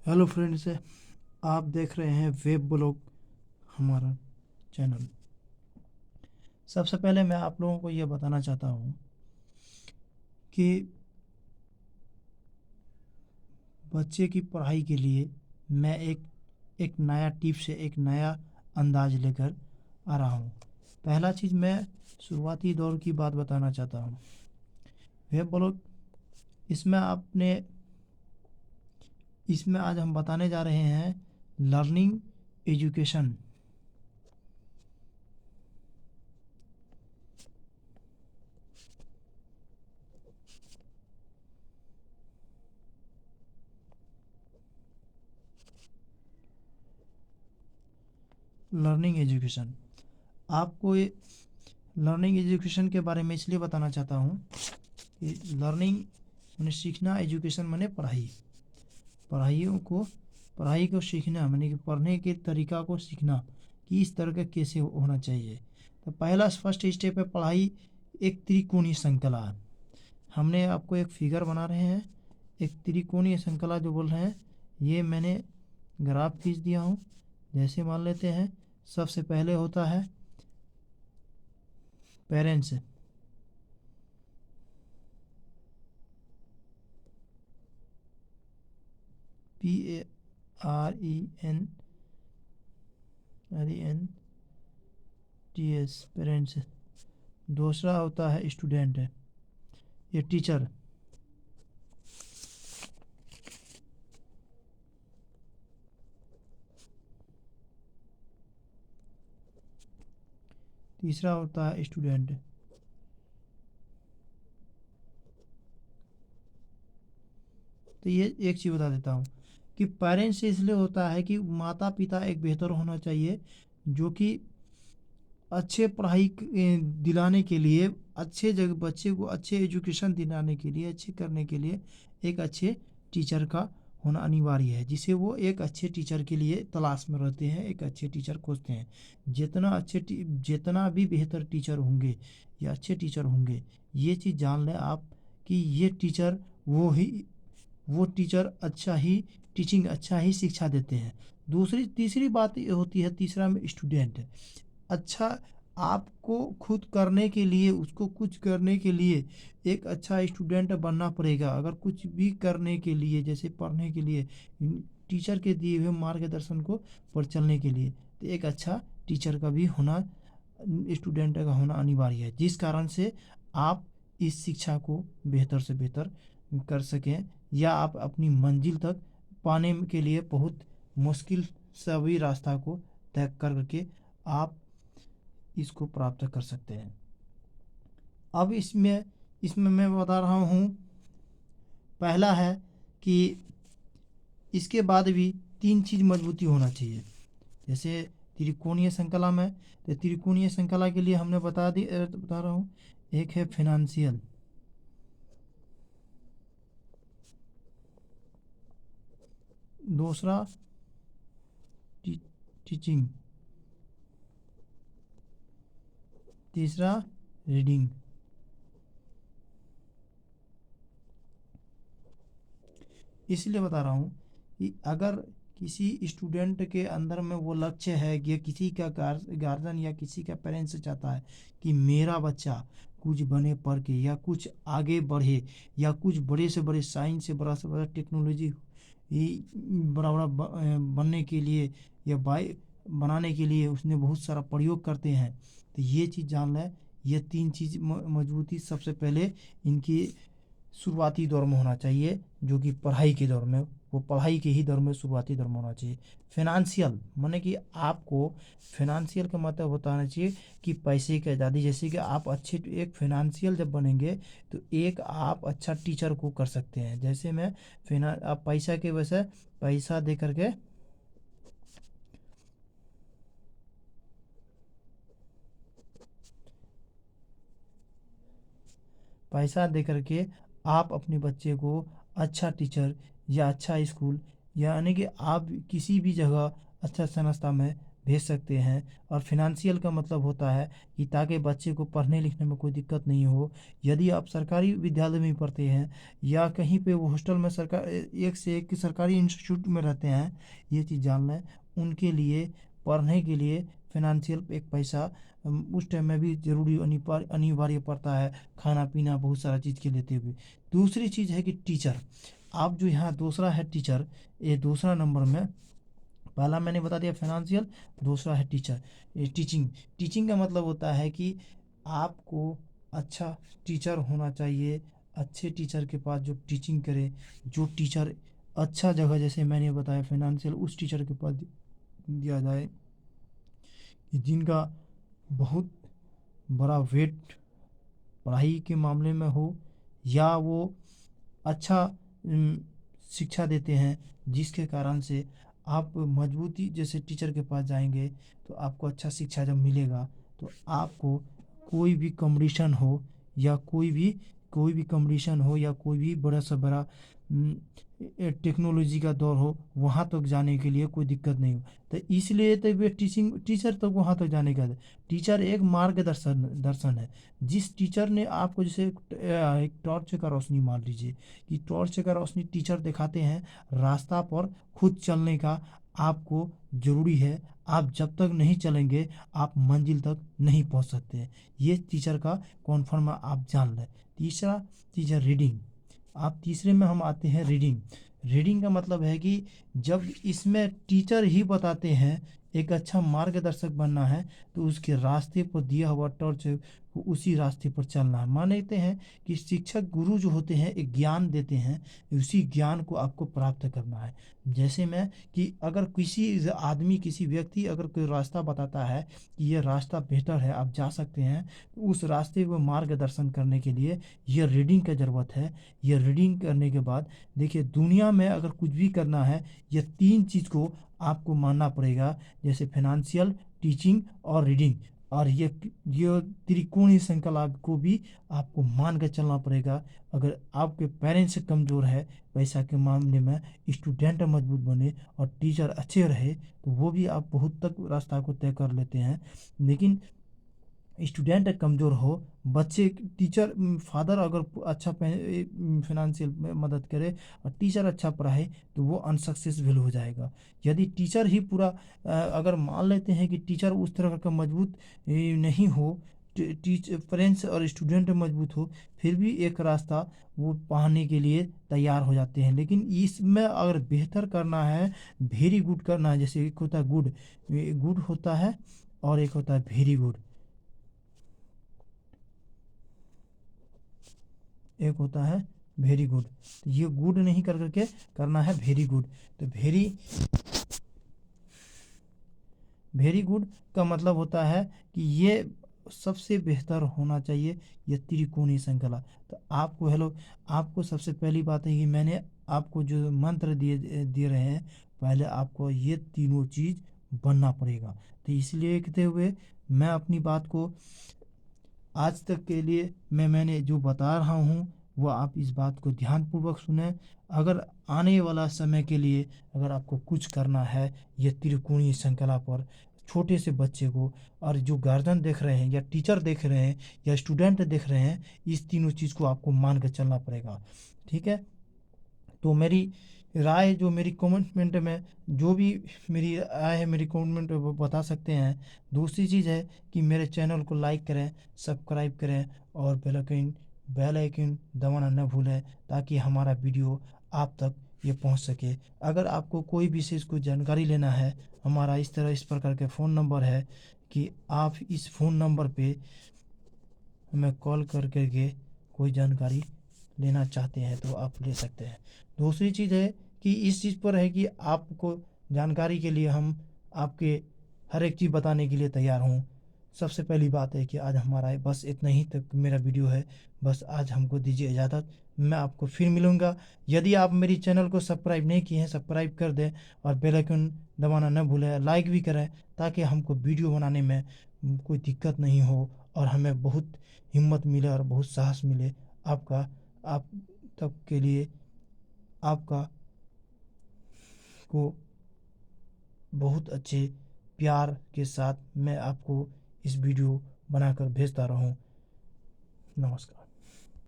Hello friends, आप देख रहे हैं वेब ब्लॉग हमारा चैनल। सबसे पहले मैं आप लोगों को ये बताना चाहता हूँ कि बच्चे की पढ़ाई के लिए मैं एक नया टिप्स से एक नया अंदाज लेकर आ रहा हूँ। पहला चीज़, मैं शुरुआती दौर की बात बताना चाहता हूँ। वेब ब्लॉग इसमें आज हम बताने जा रहे हैं लर्निंग एजुकेशन। लर्निंग एजुकेशन आपको ये लर्निंग एजुकेशन के बारे में इसलिए बताना चाहता हूँ कि लर्निंग मैंने सीखना, एजुकेशन मैंने पढ़ाई को सीखना मैंने कि पढ़ने के तरीका को सीखना कि इस तरह का कैसे होना चाहिए। तो पहला फर्स्ट स्टेप है पढ़ाई एक त्रिकोणीय श्रृंखला। हमने आपको एक फिगर बना रहे हैं, एक त्रिकोणीय श्रृंखला जो बोल रहे हैं, ये मैंने ग्राफ खींच दिया हूँ। जैसे मान लेते हैं सबसे पहले होता है पेरेंट्स, PARENTS, पेरेंट्स। दूसरा होता है स्टूडेंट, ये टीचर। तीसरा होता है स्टूडेंट। तो ये एक चीज़ बता देता हूँ कि पेरेंट्स इसलिए होता है कि माता पिता एक बेहतर होना चाहिए, जो कि अच्छे पढ़ाई दिलाने के लिए, अच्छे जगह बच्चे को अच्छे एजुकेशन दिलाने के लिए, अच्छे करने के लिए एक अच्छे टीचर का होना अनिवार्य है, जिसे वो एक अच्छे टीचर के लिए तलाश में रहते हैं, एक अच्छे टीचर खोजते हैं। जितना भी बेहतर टीचर होंगे या अच्छे टीचर होंगे, ये चीज़ जान लें आप कि ये टीचर वो टीचर अच्छा ही टीचिंग, अच्छा ही शिक्षा देते हैं। तीसरी बात ये होती है, तीसरा में स्टूडेंट। अच्छा, आपको खुद करने के लिए, उसको कुछ करने के लिए एक अच्छा स्टूडेंट बनना पड़ेगा। अगर कुछ भी करने के लिए, जैसे पढ़ने के लिए, टीचर के दिए हुए मार्गदर्शन को पर चलने के लिए, तो एक अच्छा टीचर का भी होना, स्टूडेंट का होना अनिवार्य है, जिस कारण से आप इस शिक्षा को बेहतर से बेहतर कर सकें, या आप अपनी मंजिल तक पाने के लिए बहुत मुश्किल सभी रास्ता को तय करके आप इसको प्राप्त कर सकते हैं। अब इसमें मैं बता रहा हूँ, पहला है कि इसके बाद भी तीन चीज़ मजबूती होना चाहिए। जैसे त्रिकोणीय श्रृंखला में, तो त्रिकोणीय श्रृंखला के लिए हमने बता रहा हूँ, एक है फिनेंशियल, दूसरा टीचिंग, तीसरा रीडिंग। इसलिए बता रहा हूँ कि अगर किसी स्टूडेंट के अंदर में वो लक्ष्य है कि किसी का गार्जियन या किसी का पेरेंट्स चाहता है कि मेरा बच्चा कुछ बने पढ़ के, या कुछ आगे बढ़े, या कुछ बड़े से बड़े साइंस से बड़ा से बड़ा टेक्नोलॉजी बड़ा बड़ा बनने के लिए, या बनाने के लिए उसने बहुत सारा प्रयोग करते हैं, तो ये चीज़ जान लें, ये तीन चीज़ मजबूती सबसे पहले इनकी शुरुआती दौर में होना चाहिए, जो कि पढ़ाई के दौर में, वो पढ़ाई के ही दौर में, शुरुआती दौर में होना चाहिए। फिनेंशियल माने कि आपको, फिनेंशियल का मतलब होता होना चाहिए कि पैसे की आज़ादी। जैसे कि आप अच्छे एक फिनेंशियल जब बनेंगे, तो एक आप अच्छा टीचर को कर सकते हैं। जैसे मैं आप पैसा के वजह से पैसा दे करके, आप अपने बच्चे को अच्छा टीचर या अच्छा स्कूल, यानी कि आप किसी भी जगह अच्छा संस्था में भेज सकते हैं। और फिनेंशियल का मतलब होता है कि ताकि बच्चे को पढ़ने लिखने में कोई दिक्कत नहीं हो। यदि आप सरकारी विद्यालय में पढ़ते हैं या कहीं पे वो हॉस्टल में सरकार एक से एक सरकारी इंस्टीट्यूट में रहते हैं, ये चीज़ जान लें, उनके लिए पढ़ने के लिए फिनेंशियल एक पैसा उस टाइम में भी ज़रूरी अनिवार्य पड़ता है, खाना पीना बहुत सारा चीज़ के लेते हुए। दूसरी चीज़ है कि टीचर, आप जो यहाँ दूसरा है टीचर, ये दूसरा नंबर में, पहला मैंने बता दिया फाइनेंशियल, दूसरा है टीचर। ये टीचिंग, टीचिंग का मतलब होता है कि आपको अच्छा टीचर होना चाहिए। अच्छे टीचर के पास जो टीचिंग करे, जो टीचर अच्छा जगह, जैसे मैंने बताया फाइनेंशियल, उस टीचर के पास दिया जाए कि जिनका बहुत बड़ा वेट पढ़ाई के मामले में हो, या वो अच्छा शिक्षा देते हैं, जिसके कारण से आप मजबूती, जैसे टीचर के पास जाएंगे तो आपको अच्छा शिक्षा जब मिलेगा तो आपको कोई भी कंपटीशन हो, या कोई भी कंपटीशन हो, या कोई भी बड़ा से बड़ा टेक्नोलॉजी का दौर हो, वहाँ तक जाने के लिए कोई दिक्कत नहीं हो। तो इसलिए तो वे टीचर तक वहाँ तक जाने का, टीचर एक मार्गदर्शन दर्शन है। जिस टीचर ने आपको, जैसे एक टॉर्च का रोशनी मान लीजिए कि टॉर्च का रोशनी टीचर दिखाते हैं, रास्ता पर खुद चलने का आपको ज़रूरी है। आप जब तक नहीं चलेंगे आप मंजिल तक नहीं पहुंच सकते। ये टीचर का कॉन्फर्म आप जान लें। तीसरा चीज़ है रीडिंग। आप तीसरे में हम आते हैं रीडिंग। रीडिंग का मतलब है कि जब इसमें टीचर ही बताते हैं एक अच्छा मार्गदर्शक बनना है, तो उसके रास्ते पर दिया हुआ टॉर्च को उसी रास्ते पर चलना है। मान लेते हैं कि शिक्षक गुरु जो होते हैं एक ज्ञान देते हैं, उसी ज्ञान को आपको प्राप्त करना है। जैसे में कि अगर किसी आदमी, किसी व्यक्ति अगर कोई रास्ता बताता है कि ये रास्ता बेहतर है, आप जा सकते हैं, तो उस रास्ते को मार्गदर्शन करने के लिए ये रीडिंग की ज़रूरत है। ये रीडिंग करने के बाद देखिए, दुनिया में अगर कुछ भी करना है, ये तीन चीज़ को आपको मानना पड़ेगा, जैसे फाइनेंशियल, टीचिंग और रीडिंग। और ये त्रिकोणीय श्रृंखला को भी आपको मान के चलना पड़ेगा। अगर आपके पेरेंट्स कमज़ोर है पैसा के मामले में, स्टूडेंट मजबूत बने और टीचर अच्छे रहे, तो वो भी आप बहुत तक रास्ता को तय कर लेते हैं। लेकिन स्टूडेंट कमज़ोर हो, बच्चे, टीचर, फादर अगर अच्छा फाइनेंशियल में मदद करे और टीचर अच्छा पढ़ाए, तो वो अनसक्सेसफुल हो जाएगा। यदि टीचर ही पूरा अगर मान लेते हैं कि टीचर उस तरह का मजबूत नहीं हो, पेरेंट्स और स्टूडेंट मजबूत हो, फिर भी एक रास्ता वो पाने के लिए तैयार हो जाते हैं। लेकिन इसमें अगर बेहतर करना है, वेरी गुड करना है, जैसे एक होता है गुड, गुड होता है, और एक होता है वेरी गुड, एक होता है वेरी गुड। तो ये गुड नहीं कर करके करना है वेरी गुड। तो वेरी गुड का मतलब होता है कि ये सबसे बेहतर होना चाहिए, ये त्रिकोणीय श्रृंखला। तो आपको, हेलो, आपको सबसे पहली बात है कि मैंने आपको जो मंत्र दिए दे रहे हैं, पहले आपको ये तीनों चीज़ बनना पड़ेगा। तो इसलिए कहते हुए मैं अपनी बात को आज तक के लिए मैंने जो बता रहा हूँ, वो आप इस बात को ध्यानपूर्वक सुने। अगर आने वाला समय के लिए अगर आपको कुछ करना है, ये त्रिकोणीय श्रृंखला पर छोटे से बच्चे को, और जो गार्जियन देख रहे हैं, या टीचर देख रहे हैं, या स्टूडेंट देख रहे हैं, इस तीनों चीज़ को आपको मान कर चलना पड़ेगा। ठीक है। तो मेरी राय, जो मेरी कमेंटमेंट में जो भी मेरी राय है, मेरी कमेंटमेंट वो बता सकते हैं। दूसरी चीज़ है कि मेरे चैनल को लाइक करें, सब्सक्राइब करें, और बेल आइकन दबाना न भूलें, ताकि हमारा वीडियो आप तक ये पहुंच सके। अगर आपको कोई विशेष कोई जानकारी लेना है, हमारा इस प्रकार के फ़ोन नंबर है कि आप इस फ़ोन नंबर पे हमें कॉल कर करके कोई जानकारी लेना चाहते हैं तो आप ले सकते हैं। दूसरी चीज़ है कि इस चीज़ पर है कि आपको जानकारी के लिए हम आपके हर एक चीज़ बताने के लिए तैयार हूँ। सबसे पहली बात है कि आज हमारा बस इतना ही तक मेरा वीडियो है। बस आज हमको दीजिए इजाज़त। मैं आपको फिर मिलूँगा। यदि आप मेरी चैनल को सब्सक्राइब नहीं किए हैं, सब्सक्राइब कर दें, और बेल आइकन दबाना न भूलें, लाइक भी करें, ताकि हमको वीडियो बनाने में कोई दिक्कत नहीं हो, और हमें बहुत हिम्मत मिले और बहुत साहस मिले। आपका, आप तक के लिए आपका को बहुत अच्छे प्यार के साथ मैं आपको इस वीडियो बनाकर भेजता रहूं। नमस्कार।